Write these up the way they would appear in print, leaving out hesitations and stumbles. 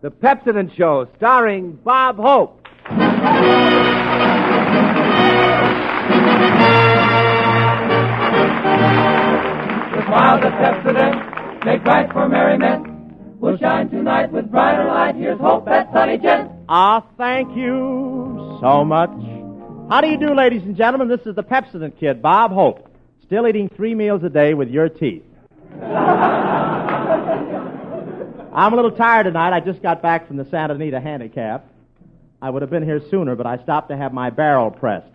The Pepsodent Show, starring Bob Hope. The smiles of Pepsodent make bright for merriment. We'll shine tonight with brighter light. Here's hope, that sunny gent. Thank you so much. How do you do, ladies and gentlemen? This is the Pepsodent Kid, Bob Hope. Still eating 3 meals a day with your teeth. I'm a little tired tonight. I just got back from the Santa Anita handicap. I would have been here sooner, but I stopped to have my barrel pressed.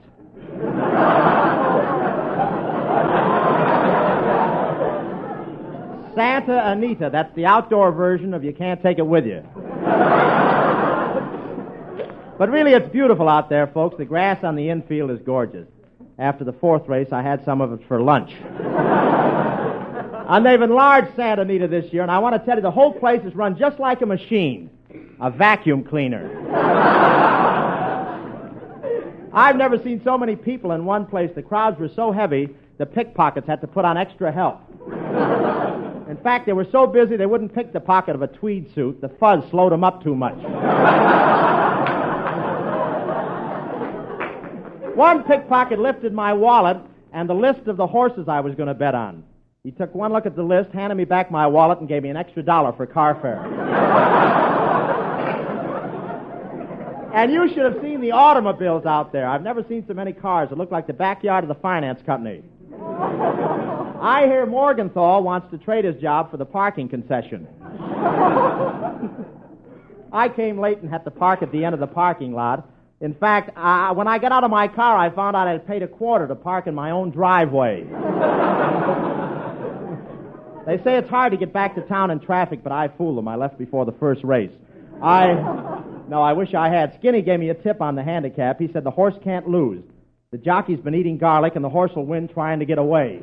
Santa Anita, that's the outdoor version of you can't take it with you. But really, it's beautiful out there, folks. The grass on the infield is gorgeous. After the 4th race, I had some of it for lunch. And they've enlarged Santa Anita this year, and I want to tell you, the whole place is run just like a machine, a vacuum cleaner. I've never seen so many people in one place. The crowds were so heavy, the pickpockets had to put on extra help. In fact, they were so busy they wouldn't pick the pocket of a tweed suit. The fuzz slowed them up too much. One pickpocket lifted my wallet and the list of the horses I was going to bet on. He took one look at the list, handed me back my wallet, and gave me an extra $1 for car fare. And you should have seen the automobiles out there. I've never seen so many cars. It looked like the backyard of the finance company. I hear Morgenthau wants to trade his job for the parking concession. I came late and had to park at the end of the parking lot. In fact, when I got out of my car, I found out I had paid $0.25 to park in my own driveway. They say it's hard to get back to town in traffic, but I fooled them. I left before the first race. No, I wish I had. Skinny gave me a tip on the handicap. He said the horse can't lose. The jockey's been eating garlic, and the horse will win trying to get away.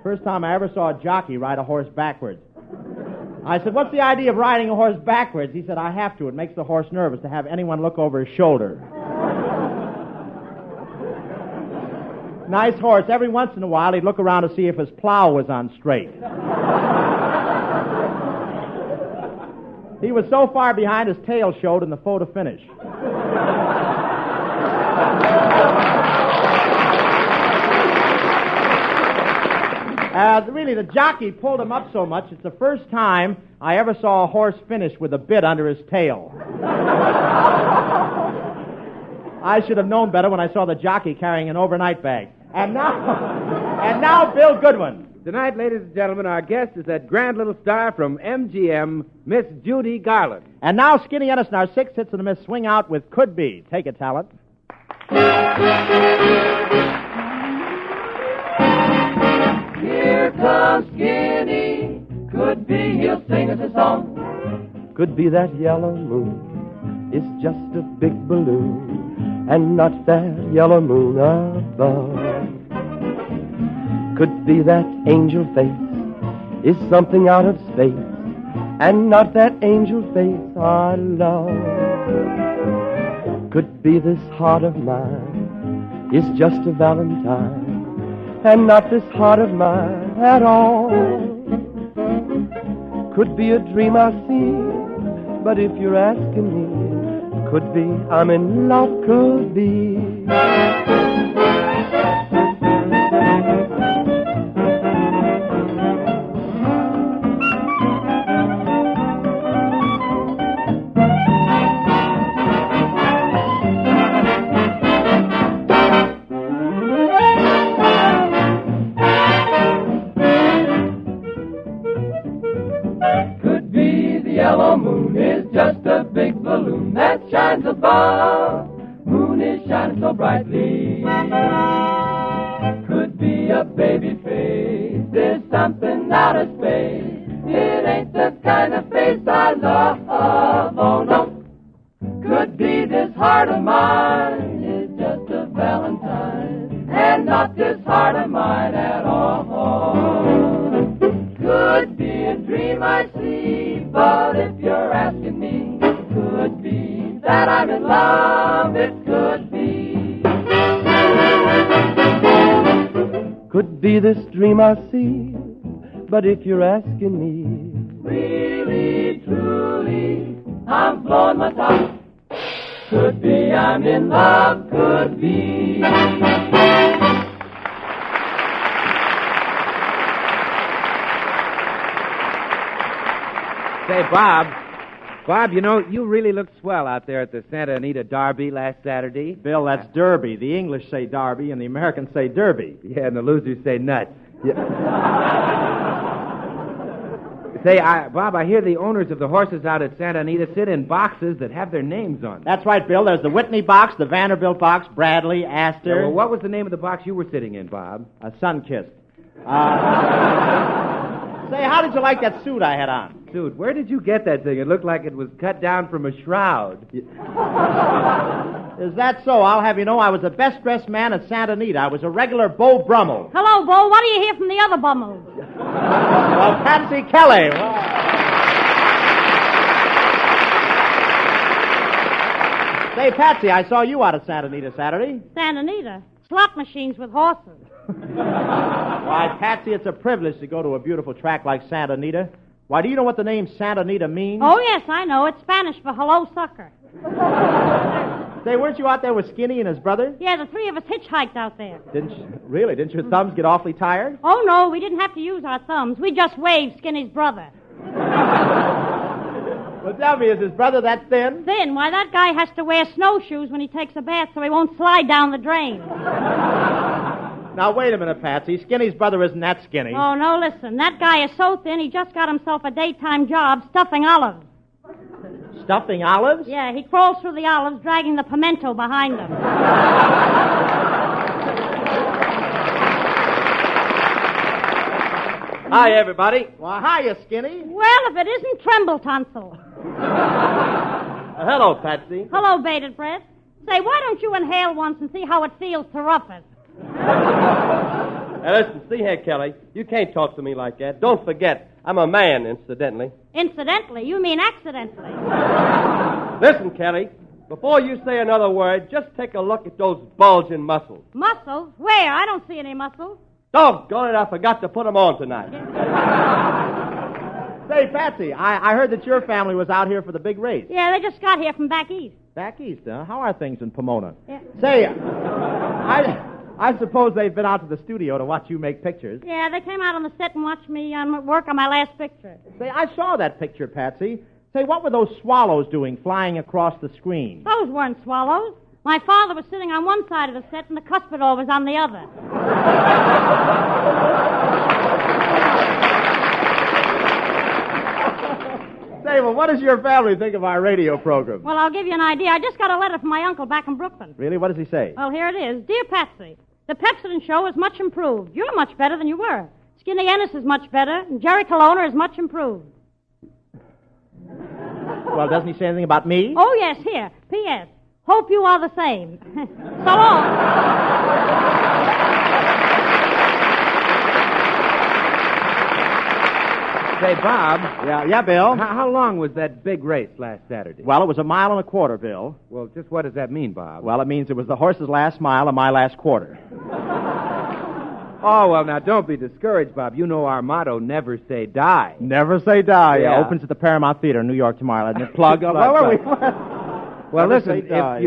First time I ever saw a jockey ride a horse backwards. I said, what's the idea of riding a horse backwards? He said, I have to. It makes the horse nervous to have anyone look over his shoulder. Nice horse. Every once in a while, he'd look around to see if his plow was on straight. He was so far behind, his tail showed in the photo finish. Really, the jockey pulled him up so much, it's the first time I ever saw a horse finish with a bit under his tail. I should have known better when I saw the jockey carrying an overnight bag. And now, Bill Goodwin. Tonight, ladies and gentlemen, our guest is that grand little star from MGM, Miss Judy Garland. And now, Skinny Ennis and our 6 hits of the Miss swing out with Could Be. Take it, talent. Here comes Skinny. Could be he'll sing us a song. Could be that yellow moon is just a big balloon, and not that yellow moon above. Could be that angel face is something out of space, and not that angel face I love. Could be this heart of mine is just a valentine, and not this heart of mine at all. Could be a dream I see, but if you're asking me, could be I'm in love, could be. Above, moon is shining so brightly. Could be a baby face, there's something out of space. It ain't the kind of face I love, oh no. Could be this heart of mine is just a valentine, and not this heart of mine at all. Could be a dream I see, but if you're asking me, could be that I'm in love, it could be. Could be this dream I see, but if you're asking me, Really, truly, I'm blowing my top. Could be I'm in love, could be. Say, Bob, you know, you really looked swell out there at the Santa Anita Derby last Saturday. Bill, that's Derby. The English say Derby, and the Americans say Derby. Yeah, and the losers say nuts. Say, Bob, I hear the owners of the horses out at Santa Anita sit in boxes that have their names on them. That's right, Bill. There's the Whitney box, the Vanderbilt box, Bradley, Astor. Yeah, well, what was the name of the box you were sitting in, Bob? Sunkissed. Say, how did you like that suit I had on? Dude, where did you get that thing? It looked like it was cut down from a shroud. Is that so? I'll have you know I was the best-dressed man at Santa Anita. I was a regular Beau Brummel. Hello, Bo. What do you hear from the other bummels? Well, Patsy Kelly. Say, Patsy, I saw you out at Santa Anita Saturday. Santa Anita. Slot machines with horses. Why, Patsy, it's a privilege to go to a beautiful track like Santa Anita. Why, do you know what the name Santa Anita means? Oh, yes, I know. It's Spanish for hello, sucker. Say, weren't you out there with Skinny and his brother? Yeah, the three of us hitchhiked out there. Didn't your thumbs get awfully tired? Oh, no, we didn't have to use our thumbs. We just waved Skinny's brother. Well, tell me, is his brother that thin? Thin? Why, that guy has to wear snowshoes when he takes a bath so he won't slide down the drain. Now, wait a minute, Patsy. Skinny's brother isn't that skinny. Oh, no, listen. That guy is so thin, he just got himself a daytime job stuffing olives. Stuffing olives? Yeah, he crawls through the olives, dragging the pimento behind him. Hi, everybody. Well, hiya, Skinny. Well, if it isn't Tremble Tonsil. Hello, Patsy. Hello, bated breath. Say, why don't you inhale once and see how it feels to rough it? Now, listen, see here, Kelly. You can't talk to me like that. Don't forget, I'm a man, incidentally. Incidentally? You mean accidentally. Listen, Kelly, before you say another word, just take a look at those bulging muscles. Muscles? Where? I don't see any muscles. Doggone it, I forgot to put them on tonight. Say, Patsy, I heard that your family was out here for the big race. Yeah, they just got here from back east. Back east, huh? How are things in Pomona? Yeah. Say, I suppose they've been out to the studio to watch you make pictures. Yeah, they came out on the set and watched me work on my last picture. Say, I saw that picture, Patsy. Say, what were those swallows doing flying across the screen? Those weren't swallows. My father was sitting on one side of the set and the cuspidor was on the other. Say, well, what does your family think of our radio program? Well, I'll give you an idea. I just got a letter from my uncle back in Brooklyn. Really? What does he say? Well, here it is. Dear Patsy, the Pepsodent show is much improved. You're much better than you were. Skinny Ennis is much better, and Jerry Colonna is much improved. Well, doesn't he say anything about me? Oh, yes, here. P.S. Hope you are the same. So long. Say, Bob. Yeah, Bill? How long was that big race last Saturday? Well, it was 1.25 miles, Bill. Well, just what does that mean, Bob? Well, it means it was the horse's last mile and my last quarter. Oh, well, now, don't be discouraged, Bob. You know our motto, never say die. Never say die. Yeah. Opens at the Paramount Theater in New York tomorrow. Isn't it? Plug. Plug. Where were we? Well, Never listen, say die,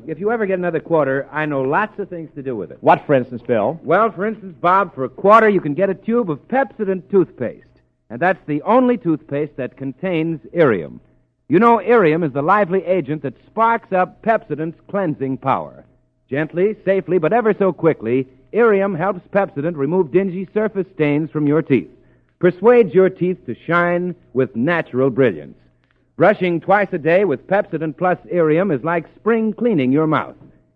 if you ever get another quarter, I know lots of things to do with it. What, for instance, Bill? Well, for instance, Bob, for a quarter, you can get a tube of Pepsodent toothpaste. And that's the only toothpaste that contains irium. You know, irium is the lively agent that sparks up Pepsodent's cleansing power. Gently, safely, but ever so quickly, irium helps Pepsodent remove dingy surface stains from your teeth. Persuades your teeth to shine with natural brilliance. Brushing twice a day with Pepsodent Plus irium is like spring cleaning your mouth.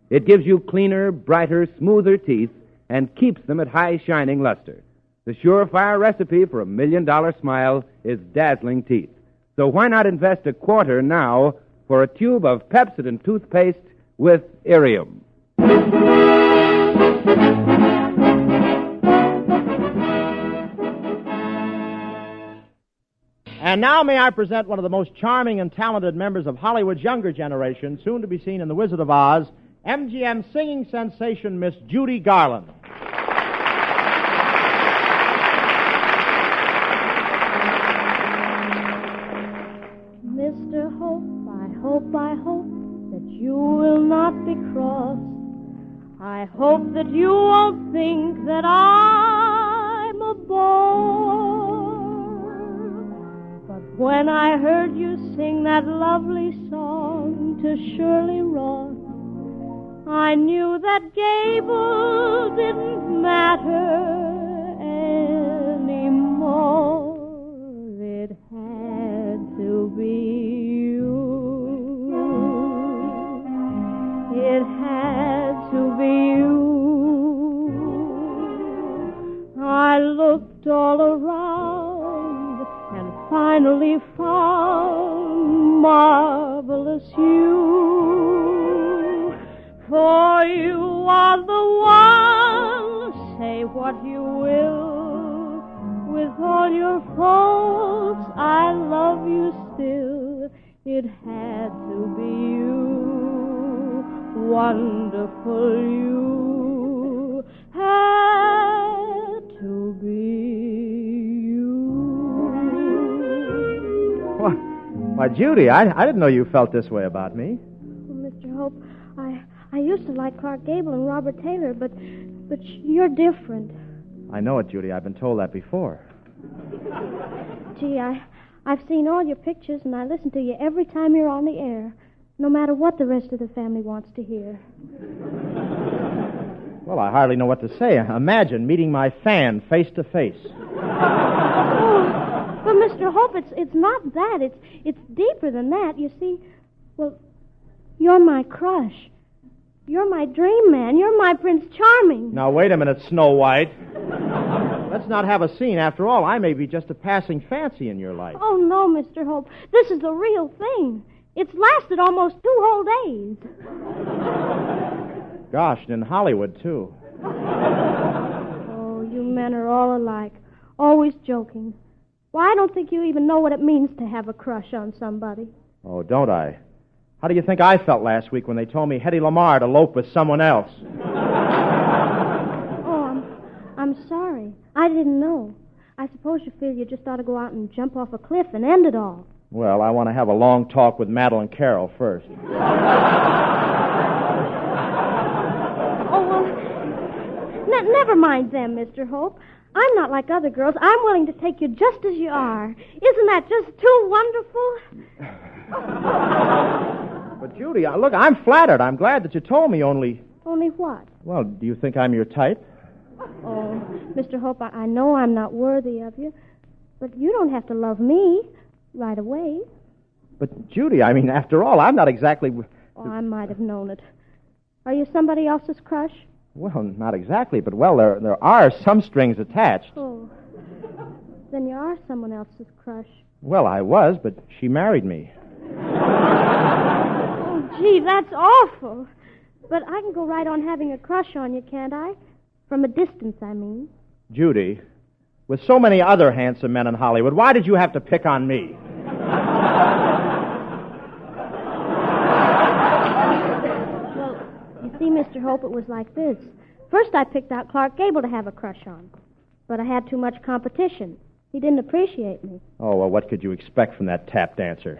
It gives you cleaner, brighter, smoother teeth and keeps them at high shining luster. The surefire recipe for $1 million smile is dazzling teeth. So why not invest a quarter now for a tube of Pepsodent toothpaste with irium? And now may I present one of the most charming and talented members of Hollywood's younger generation, soon to be seen in The Wizard of Oz, MGM singing sensation Miss Judy Garland. Mr. Hope, I hope that you will not be cross. I hope that you won't think that I'm a bore. But when I heard you sing that lovely song to Shirley Ross, I knew that Gable didn't matter anymore. It had to be you. It had to be you. I looked all around and finally found marvelous you. For you are the one, say what you will. With all your faults, I love you still. It had to be you, wonderful you. Had to be you. Why, Judy, I didn't know you felt this way about me. Well, Mr. Hope, I used to like Clark Gable and Robert Taylor, but you're different. I know it, Judy. I've been told that before. Gee, I've seen all your pictures, and I listen to you every time you're on the air, no matter what the rest of the family wants to hear. Well, I hardly know what to say. Imagine meeting my fan face to face. Oh, but Mr. Hope, it's not that. It's deeper than that. You see, well, you're my crush. You're my dream man. You're my Prince Charming. Now, wait a minute, Snow White. Let's not have a scene. After all, I may be just a passing fancy in your life. Oh, no, Mr. Hope. This is the real thing. It's lasted almost 2 whole days. Gosh, and in Hollywood, too. Oh, you men are all alike. Always joking. Why, I don't think you even know what it means to have a crush on somebody. Oh, don't I? How do you think I felt last week when they told me Hedy Lamarr had eloped with someone else? Oh, I'm sorry. I didn't know. I suppose you feel you just ought to go out and jump off a cliff and end it all. Well, I want to have a long talk with Madeline Carroll first. Oh, well, never mind them, Mr. Hope. I'm not like other girls. I'm willing to take you just as you are. Isn't that just too wonderful? But, Judy, look, I'm flattered. I'm glad that you told me, only... Only what? Well, do you think I'm your type? Oh, Mr. Hope, I know I'm not worthy of you, but you don't have to love me right away. But, Judy, I mean, after all, I'm not exactly... Oh, I might have known it. Are you somebody else's crush? Well, not exactly, but, well, there are some strings attached. Oh, then you are someone else's crush. Well, I was, but she married me. Oh, gee, that's awful. But I can go right on having a crush on you, can't I? From a distance, I mean. Judy, with so many other handsome men in Hollywood, why did you have to pick on me? Well, you see, Mr. Hope, it was like this. First, I picked out Clark Gable to have a crush on. But I had too much competition. He didn't appreciate me. Oh, well, what could you expect from that tap dancer?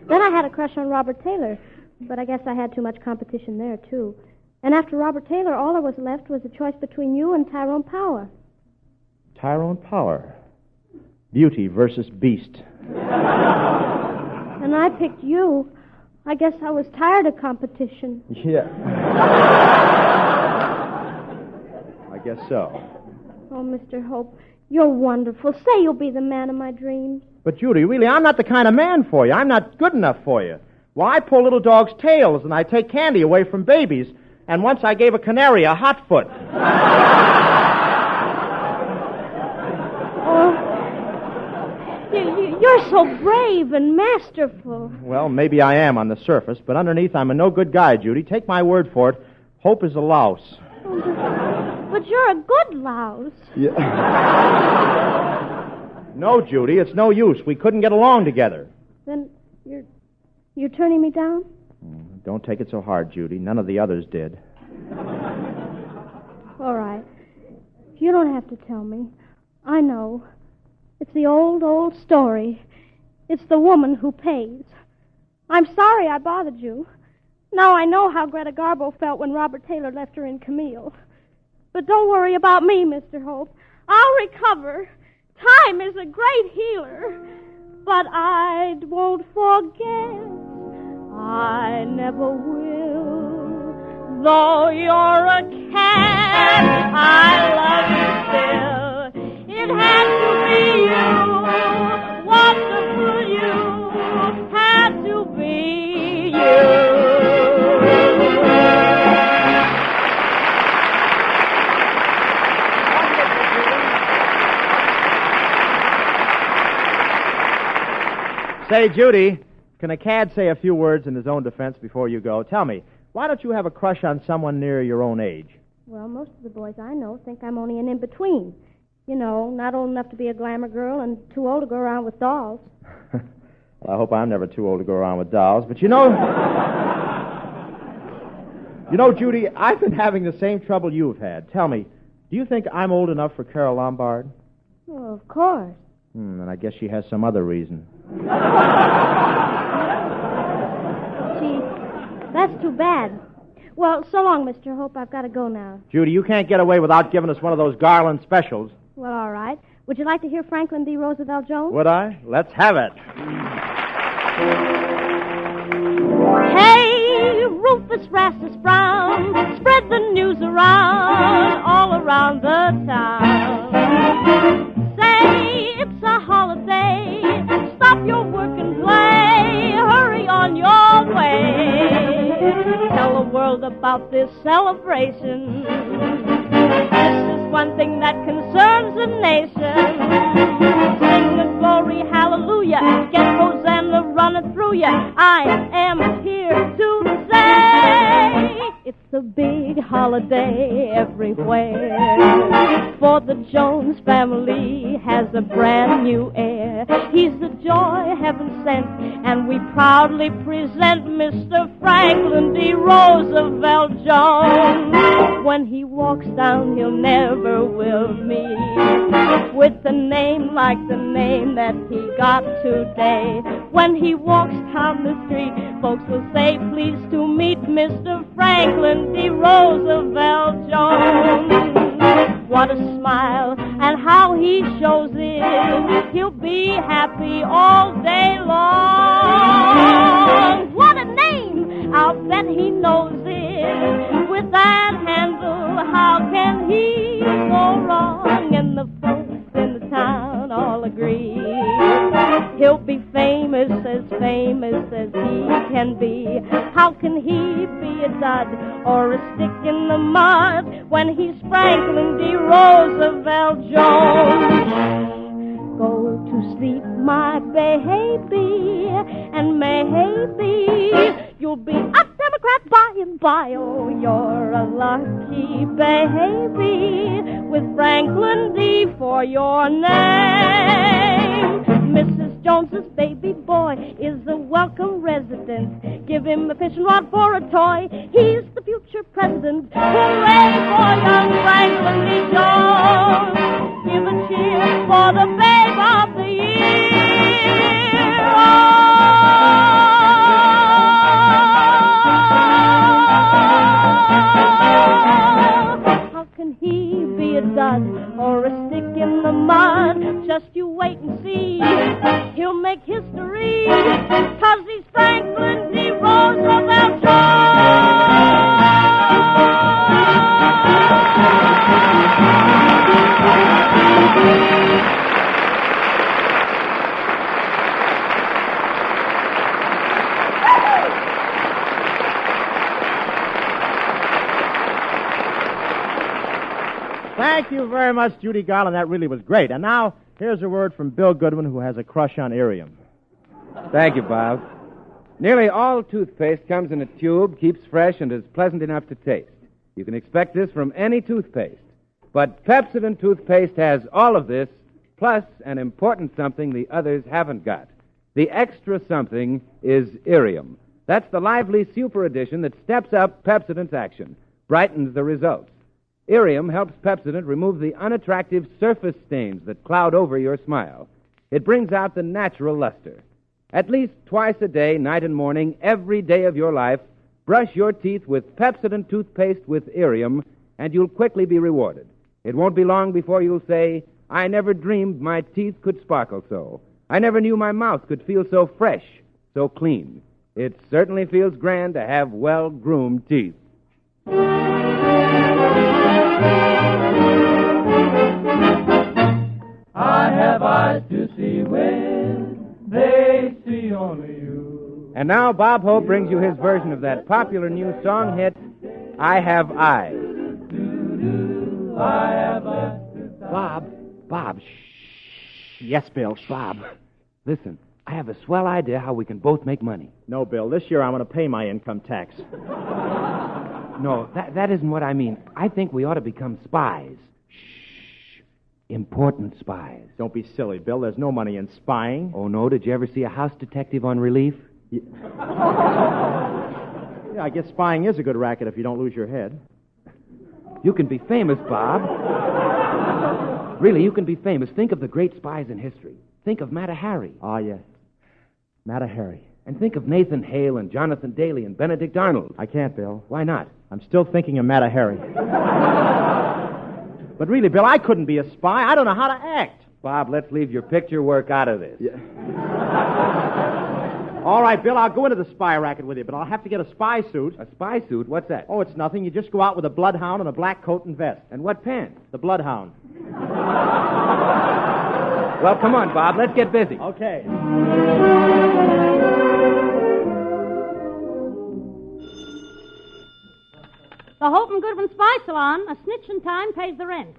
Then I had a crush on Robert Taylor, but I guess I had too much competition there, too. And after Robert Taylor, all there was left was a choice between you and Tyrone Power. Tyrone Power. Beauty versus Beast. And I picked you. I guess I was tired of competition. Yeah. I guess so. Oh, Mr. Hope, you're wonderful. Say you'll be the man of my dreams. But, Judy, really, I'm not the kind of man for you. I'm not good enough for you. Well, I pull little dogs' tails, and I take candy away from babies. And once I gave a canary a hot foot. Oh, you're so brave and masterful. Well, maybe I am on the surface, but underneath I'm a no-good guy, Judy. Take my word for it. Hope is a louse. Oh, but you're a good louse. Yeah. No, Judy, it's no use. We couldn't get along together. Then you're turning me down? Don't take it so hard, Judy. None of the others did. All right. You don't have to tell me. I know. It's the old, old story. It's the woman who pays. I'm sorry I bothered you. Now I know how Greta Garbo felt when Robert Taylor left her in Camille. But don't worry about me, Mr. Hope. I'll recover. Time is a great healer. But I won't forget. I never will. Though you're a cat, I love you still. It had to be you. Wonderful you. Had to be you. Say, Judy, can a cad say a few words in his own defense before you go? Tell me, why don't you have a crush on someone near your own age? Well, most of the boys I know think I'm only an in-between. You know, not old enough to be a glamour girl and too old to go around with dolls. Well, I hope I'm never too old to go around with dolls, but you know... Judy, I've been having the same trouble you've had. Tell me, do you think I'm old enough for Carol Lombard? Well, of course. And I guess she has some other reason. Gee, that's too bad. Well, so long, Mr. Hope. I've got to go now. Judy, you can't get away without giving us one of those Garland specials. Well, all right. Would you like to hear Franklin D. Roosevelt Jones? Would I? Let's have it. Hey, Rufus Rastus Brown, spread the news around, all around the town. Say, it's a holiday, stop your work and play, hurry on your way. Tell the world about this celebration. This is one thing that concerns the nation. Sing the glory, hallelujah, get Hosanna running through ya. I am here to say it's a big holiday everywhere. For the Jones family has a brand new heir. He's the joy heaven sent, and we proudly present Mr. Franklin D. Roosevelt Jones. When he walks down, he'll never will meet with a name like the name that he got today. When he walks down the street, folks will say, pleased to meet Mr. Franklin D. Roosevelt Jones. What a smile, and how he shows it. He'll be happy all day long. What a name, I'll bet he knows it. With that handle, how can he go wrong? And the folks in the town all agree. He'll be famous as he can be. How can he be a dud or a stick in the mud when he's Franklin D. Roosevelt Jones? Go to sleep, my baby, and maybe you'll be a Democrat by and by. Oh, you're a lucky baby with Franklin D. for your name. Mrs. Jones's baby boy is a welcome resident. Give him a fishing rod for a toy. He's the future president. Hooray for young Franklin D. Jones. Give a cheer for the babe of the year. How can he be a dud or a stick in the mud? Just you wait and see. He'll make history, 'cause he's Franklin D. Roosevelt Thank you very much, Judy Garland. That really was great. And now, here's a word from Bill Goodwin, who has a crush on Irium. Thank you, Bob. Nearly all toothpaste comes in a tube, keeps fresh, and is pleasant enough to taste. You can expect this from any toothpaste. But Pepsodent toothpaste has all of this, plus an important something the others haven't got. The extra something is Irium. That's the lively super edition that steps up Pepsodent's action, brightens the results. Irium helps Pepsodent remove the unattractive surface stains that cloud over your smile. It brings out the natural luster. At least twice a day, night and morning, every day of your life, brush your teeth with Pepsodent toothpaste with Irium, and you'll quickly be rewarded. It won't be long before you'll say, I never dreamed my teeth could sparkle so. I never knew my mouth could feel so fresh, so clean. It certainly feels grand to have well-groomed teeth. I have eyes to see with, they see only you. And now Bob Hope brings you his version of that popular new song hit, I Have Eyes. I have eyes to Bob, shh. Yes, Bill. Bob, listen, I have a swell idea how we can both make money. No, Bill. This year I'm going to pay my income tax. No, that isn't what I mean. I think we ought to become spies. Shh. Important spies. Don't be silly, Bill. There's no money in spying. Oh, no? Did you ever see a house detective on relief? Yeah, I guess spying is a good racket if you don't lose your head. You can be famous, Bob. Really, you can be famous. Think of the great spies in history. Think of Mata Hari. Ah, yes. Mata Hari. And think of Nathan Hale and Jonathan Daly and Benedict Arnold. I can't, Bill. Why not? I'm still thinking of Mata Hari. But really, Bill, I couldn't be a spy. I don't know how to act. Bob, let's leave your picture work out of this. Yeah. All right, Bill, I'll go into the spy racket with you, but I'll have to get a spy suit. A spy suit? What's that? Oh, it's nothing. You just go out with a bloodhound and a black coat and vest. And what pants? The bloodhound. Well, come on, Bob. Let's get busy. Okay. The Hope and Goodwin Spy Salon, a snitch in time pays the rent.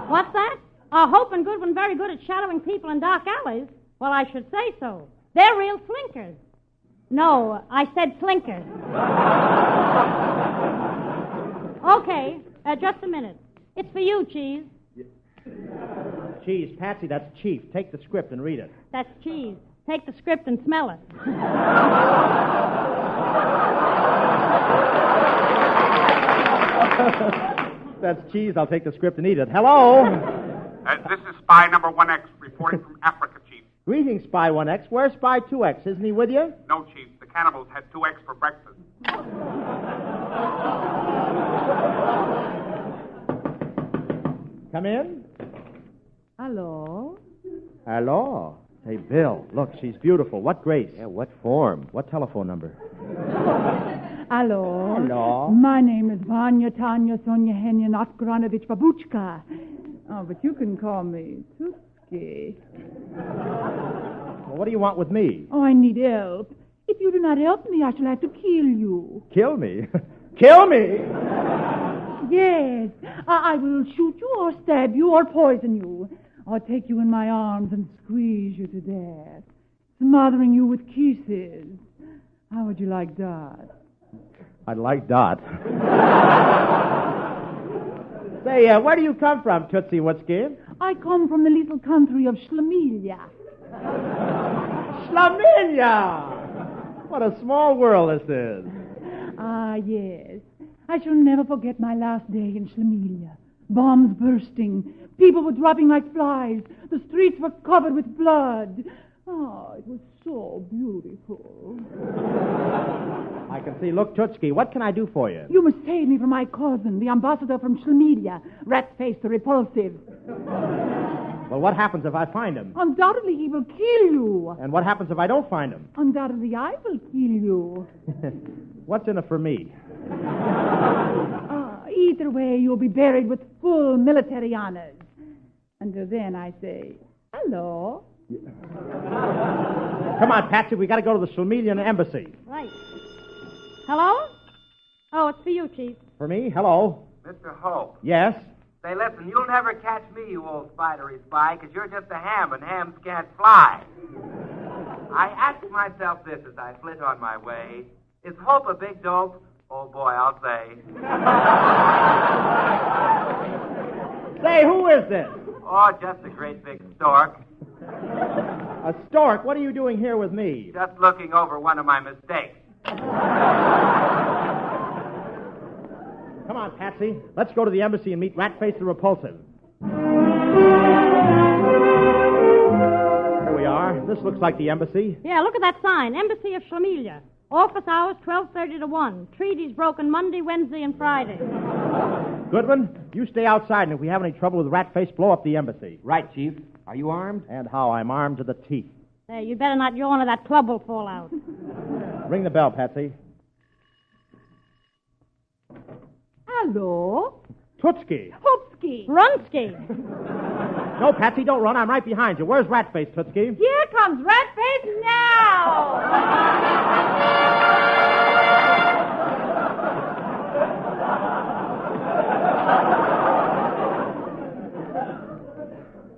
What's that? Hope and Goodwin very good at shadowing people in dark alleys? Well, I should say so. They're real slinkers. No, I said slinkers. Okay, just a minute. It's for you, Cheese. Cheese, Patsy, that's Chief. Take the script and read it. That's Cheese. Take the script and smell it. That's Cheese. I'll take the script and eat it. Hello? This is Spy Number 1X reporting from Africa, Chief. Greetings, Spy 1X. Where's Spy 2X? Isn't he with you? No, Chief. The cannibals had 2X for breakfast. Come in. Hello? Hello. Hey, Bill, look, she's beautiful. What grace? Yeah, what form? What telephone number? Hello? Hello. My name is Vanya Tanya Sonia Henya Notgranovich Babuchka. Oh, but you can call me Tutski. Well, what do you want with me? Oh, I need help. If you do not help me, I shall have to kill you. Kill me? Kill me? Yes. I will shoot you or stab you or poison you. Or take you in my arms and squeeze you to death, smothering you with kisses. How would you like that? I'd like that. Say, where do you come from, Tootsie Woodskin? I come from the little country of Schlemilia. Schlemilia! What a small world this is. Ah, yes. I shall never forget my last day in Schlemilia. Bombs bursting. People were dropping like flies. The streets were covered with blood. Oh, it was so beautiful. I can see. Look, Tootski, what can I do for you? You must save me from my cousin, the ambassador from Schlemilia, rat-faced repulsive. Well, what happens if I find him? Undoubtedly, he will kill you. And what happens if I don't find him? Undoubtedly, I will kill you. What's in it for me? Either way, you'll be buried with full military honors. Until then, I say, hello. Come on, Patsy, we got to go to the Schlemielian embassy. Right. Hello? Oh, it's for you, Chief. For me? Hello. Mr. Hope. Yes? Say, listen, you'll never catch me, you old spidery spy, because you're just a ham, and hams can't fly. I ask myself this as I flit on my way. Is Hope a big dope? Oh, boy, I'll say. Say, who is this? Oh, just a great big stork. A stork? What are you doing here with me? Just looking over one of my mistakes. Come on, Patsy. Let's go to the embassy and meet Ratface the Repulsive. Here we are. This looks like the embassy. Yeah, look at that sign. Embassy of Schlemilia. Office hours 12:30 to 1. Treaties broken Monday, Wednesday, and Friday. Goodwin, you stay outside, and if we have any trouble with Ratface, blow up the embassy. Right, Chief. Are you armed? And how? I'm armed to the teeth. Hey, you'd better not yawn or that club will fall out. Ring the bell, Patsy. Hello? Tootsky. Hoopski. Runsky. No, Patsy, don't run. I'm right behind you. Where's Ratface, Tootsky? Here comes Ratface now!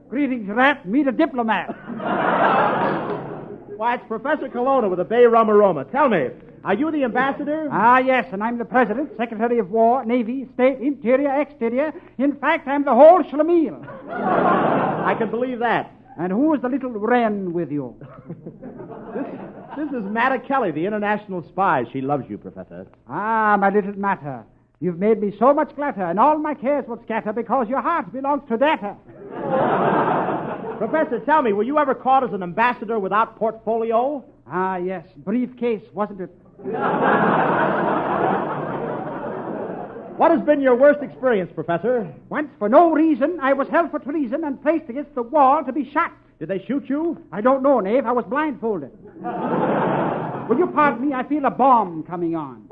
Greetings, Rat. Meet a diplomat. Why, it's Professor Colonna with the Bay Rum Aroma. Tell me, are you the ambassador? Ah, yes, and I'm the President, Secretary of War, Navy, State, Interior, Exterior. In fact, I'm the whole schlemiel. I can believe that. And who is the little wren with you? This is Matta Kelly, the international spy. She loves you, Professor. Ah, my little Matta. You've made me so much glatter, and all my cares would scatter because your heart belongs to data. Professor, tell me, were you ever caught as an ambassador without portfolio? Ah, yes. Briefcase, wasn't it? What has been your worst experience, Professor? Once, for no reason, I was held for treason and placed against the wall to be shot. Did they shoot you? I don't know, Knave. I was blindfolded. Will you pardon me? I feel a bomb coming on.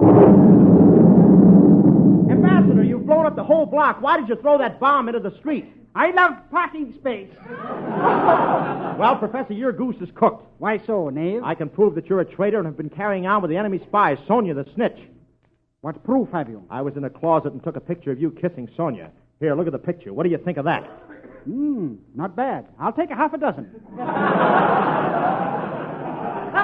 Ambassador, you've blown up the whole block. Why did you throw that bomb into the street? I love parking space. Well, Professor, your goose is cooked. Why so, Knave? I can prove that you're a traitor and have been carrying on with the enemy spy, Sonia the snitch. What proof have you? I was in a closet and took a picture of you kissing Sonia. Here, look at the picture. What do you think of that? Not bad. I'll take a half a dozen. Come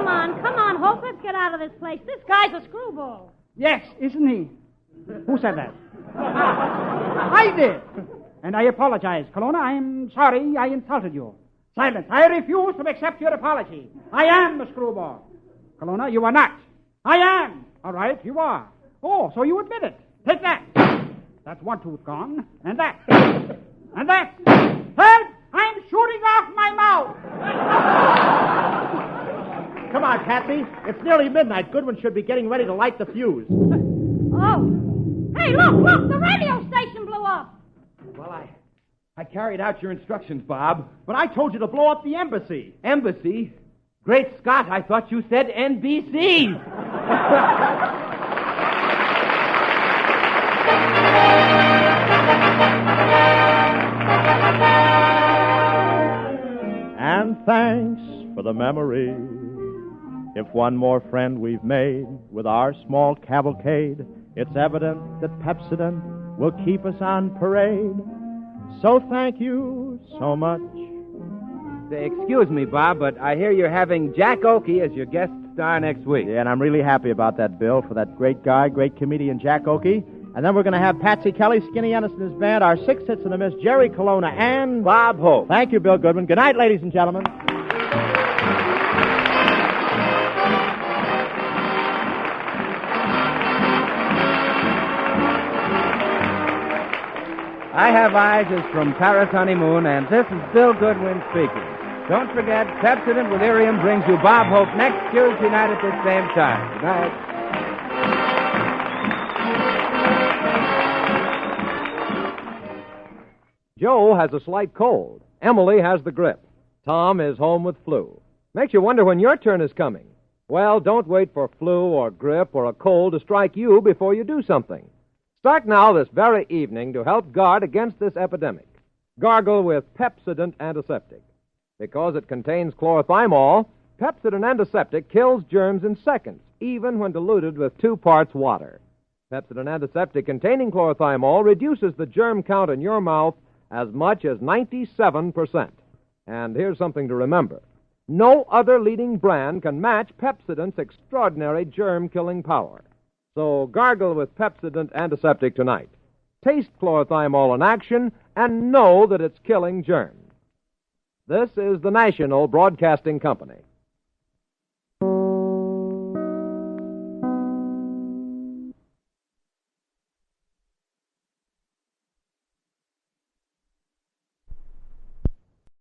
on, Hope. Let's get out of this place. This guy's a screwball. Yes, isn't he? Who said that? I did. And I apologize, Colonna. I'm sorry I insulted you. Silence. I refuse to accept your apology. I am the screwball. Colonna, you are not. I am. All right, you are. Oh, so you admit it. Take that. That's one tooth gone. And that. And that. Help! I'm shooting off my mouth. Come on, Patsy. It's nearly midnight. Goodwin should be getting ready to light the fuse. Oh. Hey, look, the radio station blew up. Well, I carried out your instructions, Bob. But I told you to blow up the embassy. Embassy? Great Scott, I thought you said NBC. And thanks for the memory. If one more friend we've made with our small cavalcade, it's evident that Pepsodent will keep us on parade. So thank you so much. Excuse me, Bob, but I hear you're having Jack Oakey as your guest star next week. Yeah, and I'm really happy about that, Bill, for that great guy, great comedian Jack Oakey. And then we're going to have Patsy Kelly, Skinny Ennis and his band, our six hits and a miss, Jerry Colonna, and Bob Hope. Thank you, Bill Goodman. Good night, ladies and gentlemen. I Have Eyes is from Paris Honeymoon, and this is Bill Goodwin speaking. Don't forget, Pepsodent with Irium brings you Bob Hope next Tuesday night at this same time. Good night. Joe has a slight cold. Emily has the grip. Tom is home with flu. Makes you wonder when your turn is coming. Well, don't wait for flu or grip or a cold to strike you before you do something. Start now this very evening to help guard against this epidemic. Gargle with Pepsodent Antiseptic. Because it contains chlorothymol, Pepsodent Antiseptic kills germs in seconds, even when diluted with 2 parts water. Pepsodent Antiseptic containing chlorothymol reduces the germ count in your mouth as much as 97%. And here's something to remember. No other leading brand can match Pepsodent's extraordinary germ-killing power. So gargle with Pepsodent Antiseptic tonight. Taste chlorothymol in action and know that it's killing germs. This is the National Broadcasting Company.